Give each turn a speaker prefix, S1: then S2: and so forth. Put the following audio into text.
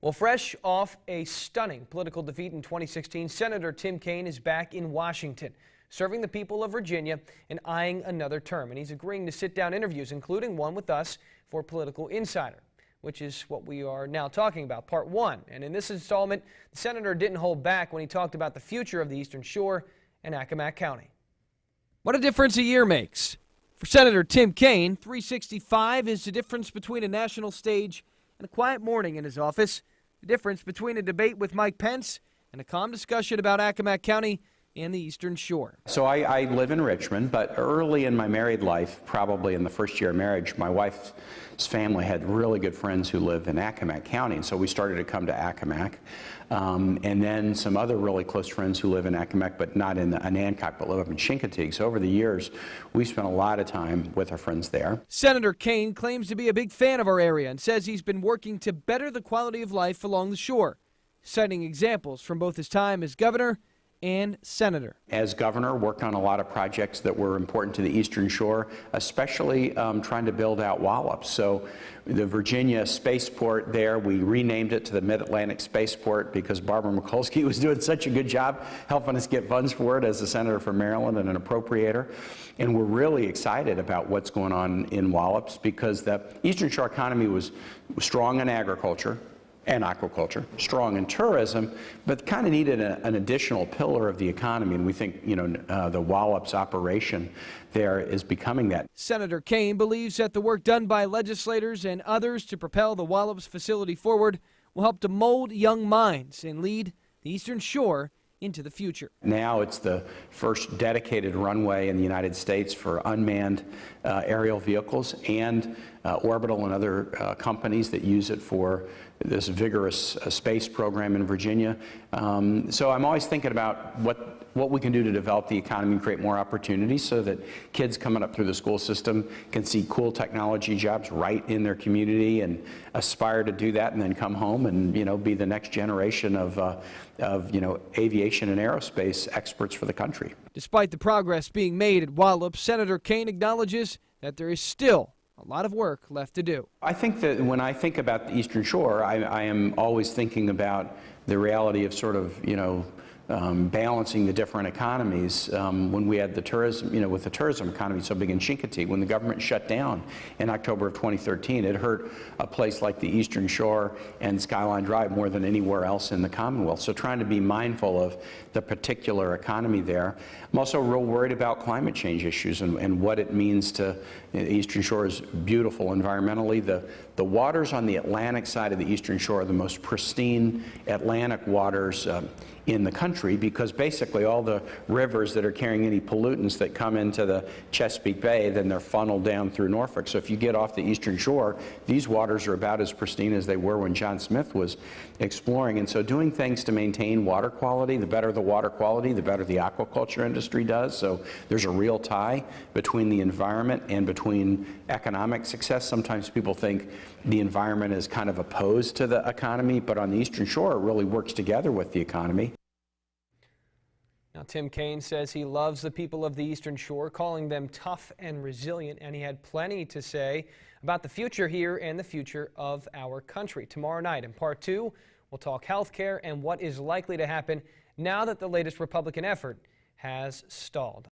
S1: Well, fresh off a stunning political defeat in 2016, Senator Tim Kaine is back in Washington, serving the people of Virginia and eyeing another term. And he's agreeing to sit down interviews, including one with us for Political Insider, which is what we are now talking about, part one. And in this installment, the senator didn't hold back when he talked about the future of the Eastern Shore and Accomack County. What a difference a year makes. For Senator Tim Kaine, 365 is the difference between a national stage and a quiet morning in his office, the difference between a debate with Mike Pence and a calm discussion about Accomack County and the Eastern Shore.
S2: So I live in Richmond, but early in my married life, probably in the first year of marriage, my wife's family had really good friends who live in Accomack County, and so we started to come to Accomack. And then some other really close friends who live in Accomack, but not in Anancock, but live up in Chincoteague. So over the years, we spent a lot of time with our friends there.
S1: Senator Kaine claims to be a big fan of our area and says he's been working to better the quality of life along the shore, citing examples from both his time as governor and senator.
S2: As governor, worked on a lot of projects that were important to the Eastern Shore, especially trying to build out Wallops. So the Virginia spaceport there, we renamed it to the Mid-Atlantic Spaceport because Barbara Mikulski was doing such a good job helping us get funds for it as a senator from Maryland and an appropriator. And we're really excited about what's going on in Wallops because the Eastern Shore economy was strong in agriculture and aquaculture, strong in tourism, but kind of needed an additional pillar of the economy. And we think, the Wallops operation there is becoming that.
S1: Senator Kaine believes that the work done by legislators and others to propel the Wallops facility forward will help to mold young minds and lead the Eastern Shore into the future.
S2: Now it's the first dedicated runway in the United States for unmanned aerial vehicles and Orbital and other companies that use it for this vigorous space program in Virginia. So I'm always thinking about what we can do to develop the economy and create more opportunities so that kids coming up through the school system can see cool technology jobs right in their community and aspire to do that and then come home and be the next generation of aviation and aerospace experts for the country.
S1: Despite the progress being made at Wallops, Senator Kaine acknowledges that there is still a lot of work left to do.
S2: I think that when I think about the Eastern Shore, I am always thinking about the reality of sort of, balancing the different economies. When we had the tourism, with the tourism economy so big in Chincoteague, when the government shut down in October of 2013, it hurt a place like the Eastern Shore and Skyline Drive more than anywhere else in the Commonwealth. So trying to be mindful of the particular economy there. I'm also real worried about climate change issues and what it means to the Eastern Shore is beautiful environmentally. The waters on the Atlantic side of the Eastern Shore are the most pristine Atlantic waters in the country because basically all the rivers that are carrying any pollutants that come into the Chesapeake Bay, then they're funneled down through Norfolk. So if you get off the Eastern Shore, these waters are about as pristine as they were when John Smith was exploring. And so doing things to maintain water quality, the better the water quality, the better the aquaculture industry does. So there's a real tie between the environment and between economic success. Sometimes people think the environment is kind of opposed to the economy, but on the Eastern Shore it really works together with the economy.
S1: Now, Tim Kaine says he loves the people of the Eastern Shore, calling them tough and resilient, and he had plenty to say about the future here and the future of our country. Tomorrow night in part two, we'll talk health care and what is likely to happen now that the latest Republican effort has stalled.